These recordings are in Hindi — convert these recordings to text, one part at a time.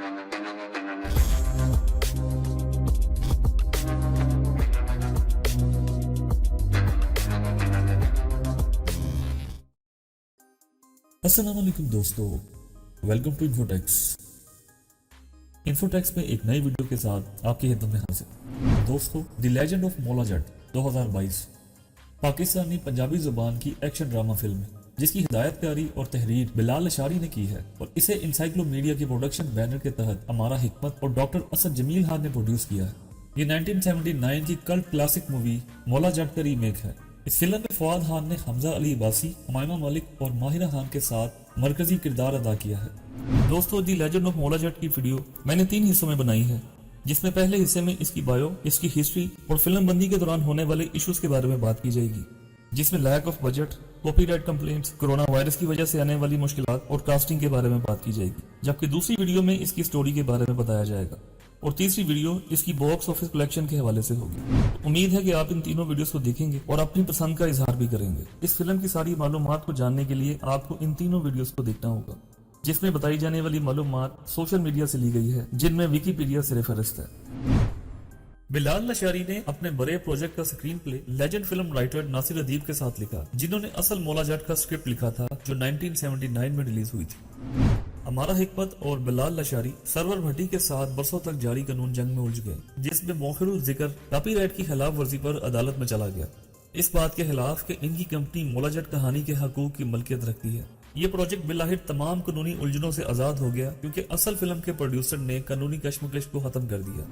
अस्सलाम वालेकुम दोस्तों, वेलकम टू इन्फोटेक्स। इन्फोटेक्स में एक नई वीडियो के साथ आपकी खिदमत में हाजिर। दोस्तों, द लेजेंड ऑफ मौला जट 2022 पाकिस्तानी पंजाबी जुबान की एक्शन ड्रामा फिल्म है, जिसकी हिदायतकारी और तहरीर बिलाल अशारी ने की है और इसे इनसाइक्लोमीडिया के प्रोडक्शन बैनर के तहत अमारा हिकमत और डॉक्टर असद जमील खान ने प्रोड्यूस किया है। ये 1979 की cult classic movie Maula Jatt का रीमेक है। इस फिल्म में फवाद खान ने हमजा अली अब्बासी, हुमायूमा मलिक और माहिरा खान के साथ मरकजी किरदार अदा किया है। दोस्तों, दी लेजेंड ऑफ मौला जट की वीडियो मैंने 3 हिस्सों में बनाई है, जिसमें पहले हिस्से में इसकी बायो, इसकी हिस्ट्री और फिल्म बंदी के दौरान होने वाले इश्यूज के बारे में बात की जाएगी, जिसमें lack of budget, copyright complaints, corona virus की वजह से आने वाली मुश्किलात और कास्टिंग के बारे में बात की जाएगी। जबकि दूसरी वीडियो में इसकी स्टोरी के बारे में बताया जाएगा और तीसरी वीडियो इसकी बॉक्स ऑफिस कलेक्शन के हवाले से होगी। उम्मीद है कि आप इन तीनों वीडियोस को देखेंगे और अपनी पसंद का इजहार भी करेंगे। इस फिल्म की सारी मालूमात को जानने के लिए आपको इन तीनों वीडियोस को देखना होगा, जिसमें बताई जाने वाली मालूमात सोशल मीडिया से ली गई है, जिनमें विकीपीडिया सिरे फहरिस्त है। बिलाल अशारी ने अपने बड़े प्रोजेक्ट का screenplay legend film writer Nasir Adeeb के साथ लिखा, जिन्होंने असल मौला जट का स्क्रिप्ट लिखा था, जो 1979 में रिलीज हुई थी। हमारा हिकमत और बिलाल अशारी सरवर भट्टी के साथ बरसों तक जारी कानून जंग में उलझ गए, जिसमें मौखरुल जिक्र कॉपीराइट की खिलाफ वर्जी पर अदालत में चला गया, इस बात के खिलाफ कि इनकी कंपनी मौला जट कहानी के हकूक की मलकियत रखती है। ये प्रोजेक्ट बिलाहिर तमाम कानूनी उलझनों से आजाद हो गया, क्योंकि असल फिल्म के प्रोड्यूसर ने कानूनी कश्मकश को खत्म कर दिया।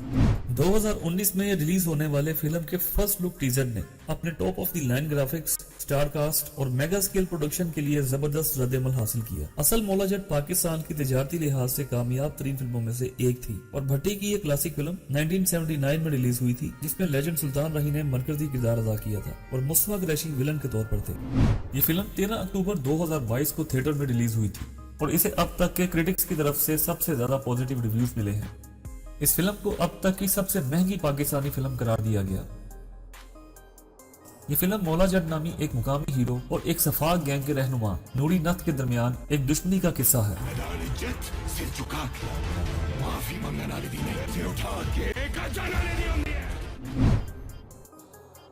2019 में रिलीज होने वाले फिल्म के फर्स्ट लुक टीजर ने अपने top of the line graphics, star cast और मेगा स्केल प्रोडक्शन के लिए जबरदस्त रद्द-ए-अमल हासिल किया। असल मौला जट पाकिस्तान की तिजारती लिहाज से कामयाब तरीन फिल्मों में से एक थी और भट्टी की ये क्लासिक फिल्म 1979 में रिलीज हुई थी, जिसमें लेजेंड सुल्तान रही ने मरकजी किरदार अदा किया था और मुस्तफा कुरैशी विलन के तौर पर थे। ये फिल्म 13 अक्टूबर 2022 को थिएटर में रिलीज हुई थी और इसे अब तक के क्रिटिक्स की तरफ से सबसे ज्यादा पॉजिटिव रिव्यूज मिले हैं। इस फिल्म को अब तक की सबसे महंगी पाकिस्तानी फिल्म करार दिया गया। ये फिल्म मौला जट नामी एक मुकामी हीरो और एक सफाक गैंग के रहनुमा नूरी नथ के दरमियान एक दुश्मनी का किस्सा है।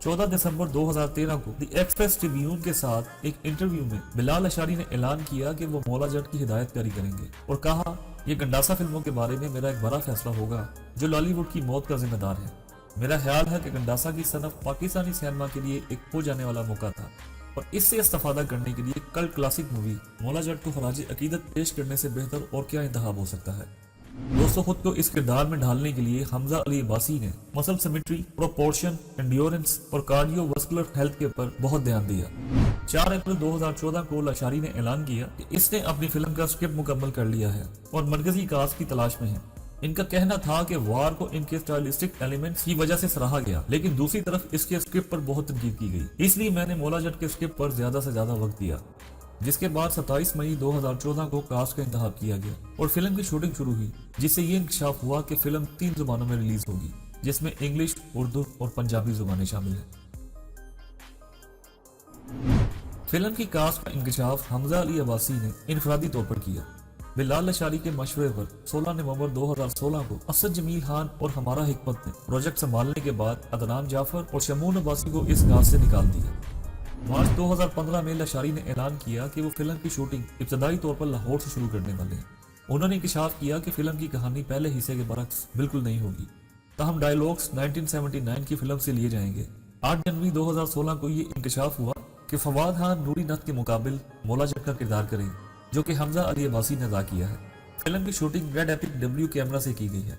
14 दिसंबर 2013 को द एक्सप्रेस ट्रिब्यून के साथ एक इंटरव्यू में बिलाल अशारी ने ऐलान किया कि वो मौला जट की हिदायतकारी करेंगे और कहा, ये गंडासा फिल्मों के बारे में मेरा एक बड़ा फैसला होगा जो लॉलीवुड की मौत का जिम्मेदार है। मेरा ख्याल है कि गंडासा की सनफ पाकिस्तानी सिनेमा के लिए एक खो जाने वाला मौका था और इससे इस्तेफादा करने के लिए cult classic movie Maula Jatt को खराज अकीदत पेश करने से बेहतर और क्या इंतखाब हो सकता है। दोस्तों, खुद को इस किरदार में ढालने के लिए हमजा अली अब्बासी ने मसल सिमेट्री, प्रोपोर्शन, एंड्योरेंस और कार्डियोवास्कुलर हेल्थ के ऊपर बहुत ध्यान दिया। 4 अप्रैल 2014 को अशारी ने ऐलान किया कि इसने अपनी फिल्म का स्क्रिप्ट मुकम्मल कर लिया है और मरकजी कास्ट की तलाश में है। इनका कहना था कि वार को इनके स्टाइलिस्टिक एलिमेंट्स की वजह से सराहा गया, लेकिन दूसरी तरफ इसके स्क्रिप्ट पर बहुत तनकीद की गई, इसलिए मैंने मौला जट के स्क्रिप्ट पर ज्यादा से ज्यादा वक्त दिया, जिसके बाद 27 मई 2014 को कास्ट का इंतखाब किया गया और फिल्म की शूटिंग शुरू हुई, जिससे ये इंकशाफ हुआ कि फिल्म 3 जुबानों में रिलीज होगी, जिसमें इंग्लिश, उर्दू और पंजाबी जुबानें शामिल हैं। फिल्म की कास्ट का इंकशाफ हमजा अली अब्बासी ने इनफरादी तौर पर किया। बिलाल अशारी के मशवरे पर 16 नवंबर 2016 को असद जमील खान और हमारा हिकमत ने प्रोजेक्ट संभालने के बाद अदनान जाफर और शमून अब्बासी को इस कास्ट से निकाल दिया। मार्च 2015 में अशारी ने ऐलान किया कि वो फिल्म की शूटिंग इब्तदाई तौर पर लाहौर से शुरू करने वाले हैं। उन्होंने इंकशाफ किया कि फिल्म की कहानी पहले हिस्से के बरक्स बिल्कुल नहीं होगी, ताहम डायलॉग्स 1979 की फिल्म से लिए जाएंगे। 8 जनवरी 2016 को ये इंकशाफ हुआ कि फवाद खान नूरी नथ के मुकाबिल मौला जट का किरदार करें, जो कि हमजा अली अब्बासी ने अदा किया है। फिल्म की shooting red epic W camera से की गई है।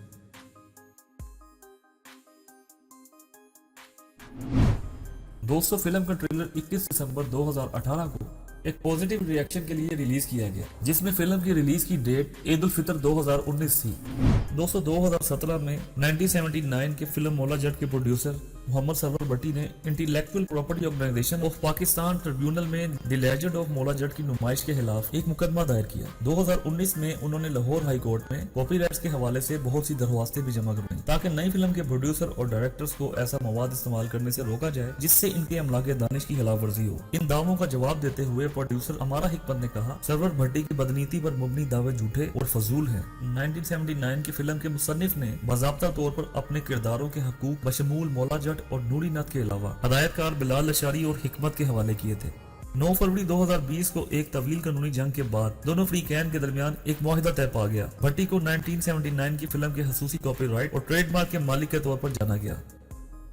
दोस्तों, फिल्म का ट्रेलर 21 दिसंबर 2018 को एक पॉजिटिव रिएक्शन के लिए रिलीज किया गया, जिसमें फिल्म की रिलीज की डेट ईद उल फितर 2019 थी। दोस्तों, 2017 में 1979 की फिल्म मौला जट के प्रोड्यूसर मोहम्मद सरवर भट्टी ने intellectual property organisation of Pakistan tribunal में the legend of Maula Jatt की नुमाइश के खिलाफ एक मुकदमा दायर किया। 2019 में उन्होंने लाहौर हाई कोर्ट में कॉपीराइट्स के हवाले से बहुत सी दरख्वास्तें भी जमा करवाई ताकि नई फिल्म के प्रोड्यूसर और डायरेक्टर्स को ऐसा मवाद इस्तेमाल करने से रोका जाए जिससे इनके अमलाक दानिश की खिलाफ वर्जी हो। इन दावों का जवाब देते हुए प्रोड्यूसर अमारा हिकमत ने कहा, सरवर भट्टी की बदनीति पर मुबनी दावे झूठे और फजूल हैं। 1979 की फिल्म के मुसन्निफ ने बाज़ाब्ता तौर पर अपने किरदारों के हकूक बशमूल मौला जट और नूरी नथ के अलावा हदायतकार बिलाल लशारी और हिकमत के हवाले किए थे। 9 फरवरी 2020 को एक तवील कानूनी जंग के बाद दोनों फ्रीकैन के दरमियान एक मुआहिदा तय पा गया। भट्टी को 1979 की फिल्म के खसूसी कॉपीराइट और ट्रेडमार्क के मालिक के तौर पर जाना गया।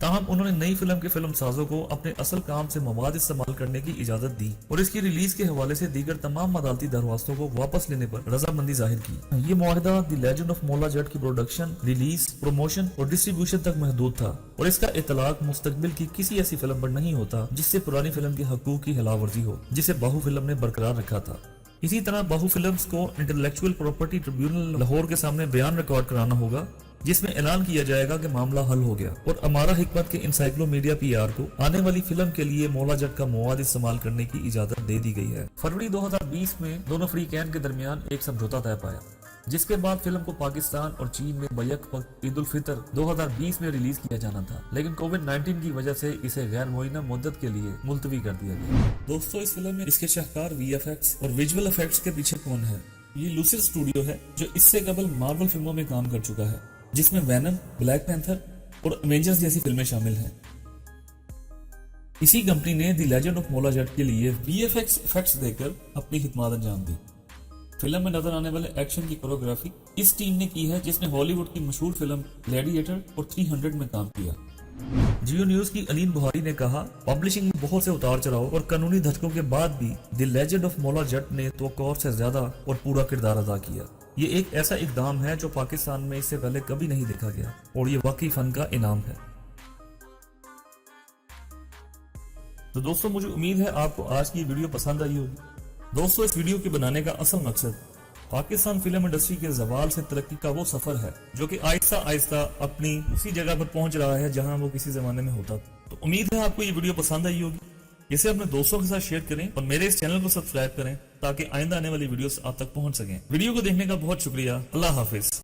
ताहम उन्होंने नई फिल्म के फिल्म साजों को अपने असल काम से मवाद इस्तेमाल करने की इजाजत दी और इसकी रिलीज के हवाले से दीगर तमाम अदालती दरख्वास्तों को वापस लेने पर रजामंदी जाहिर की। ये मुआहिदा the legend of Maula Jatt की प्रोडक्शन, रिलीज, प्रमोशन और डिस्ट्रीब्यूशन तक महदूद था और इसका इतलाक मुस्तकबिल की किसी ऐसी फिल्म पर नहीं होता जिससे पुरानी फिल्म के हकूक की खिलाफवर्जी हो, जिसे बाहु फिल्म ने बरकरार रखा था। इसी तरह बाहु फिल्म्स को इंटेलेक्चुअल प्रॉपर्टी ट्रिब्यूनल लाहौर के सामने बयान रिकॉर्ड कराना होगा जिसमें ऐलान किया जाएगा कि मामला हल हो गया और अमारा हिकमत के इंसाइक्लोमीडिया पीआर को आने वाली फिल्म के लिए मौला जट का मवाद इस्तेमाल करने की इजाजत दे दी गई है। फरवरी 2020 में दोनों फ्रीकैन के दरमियान एक समझौता तय पाया, जिसके बाद फिल्म को पाकिस्तान और चीन में बैक वक्त ईद उल फितर 2020 में रिलीज किया जाना था, लेकिन कोविड-19 की वजह से इसे गैर मुअय्यना मुद्दत के लिए मुलतवी कर दिया गया। दोस्तों, इस फिल्म में इसके शाहकार वीएफएक्स और विजुअल इफेक्ट्स के पीछे कौन है? ये लूसिड स्टूडियो है जो इससे कबल मार्वल फिल्मों में काम कर चुका है, जिसमें वैनम, ब्लैक पैंथर और अवेंजर्स जैसी फिल्में शामिल हैं। इसी कंपनी ने द लेजेंड ऑफ मौला जट के लिए वीएफएक्स इफेक्ट्स देकर अपनी खिदमत अंजाम दी। फिल्म में नजर आने वाले एक्शन की कोरियोग्राफी इस टीम ने की है जिसने हॉलीवुड की मशहूर फिल्म ग्लैडिएटर और 300 में काम किया। जियो न्यूज की अलीन बुहारी ने कहा, पब्लिशिंग में बहुत से उतार चढ़ाव और कानूनी धक्कों के बाद भी द लेजेंड ऑफ मौला जट ने तवक्कुओं से ज्यादा और पूरा किरदार अदा किया। ये एक ऐसा इकदाम है जो पाकिस्तान में इससे पहले कभी नहीं देखा गया और ये वाकई फन का इनाम है। तो दोस्तों, मुझे उम्मीद है आपको आज की वीडियो पसंद आई होगी। दोस्तों, इस वीडियो के बनाने का असल मकसद पाकिस्तान फिल्म इंडस्ट्री के जवाल से तरक्की का वो सफर है जो कि आहिस्ता आहिस्ता अपनी उसी जगह पर पहुंच रहा है जहां वो किसी जमाने में होता था। तो उम्मीद है आपको ये वीडियो पसंद आई होगी। इसे अपने दोस्तों के साथ शेयर करें और मेरे इस चैनल को सब्सक्राइब करें ताकि आइंदा आने वाली वीडियोस आप तक पहुंच सकें। वीडियो को देखने का बहुत शुक्रिया। अल्लाह हाफिज।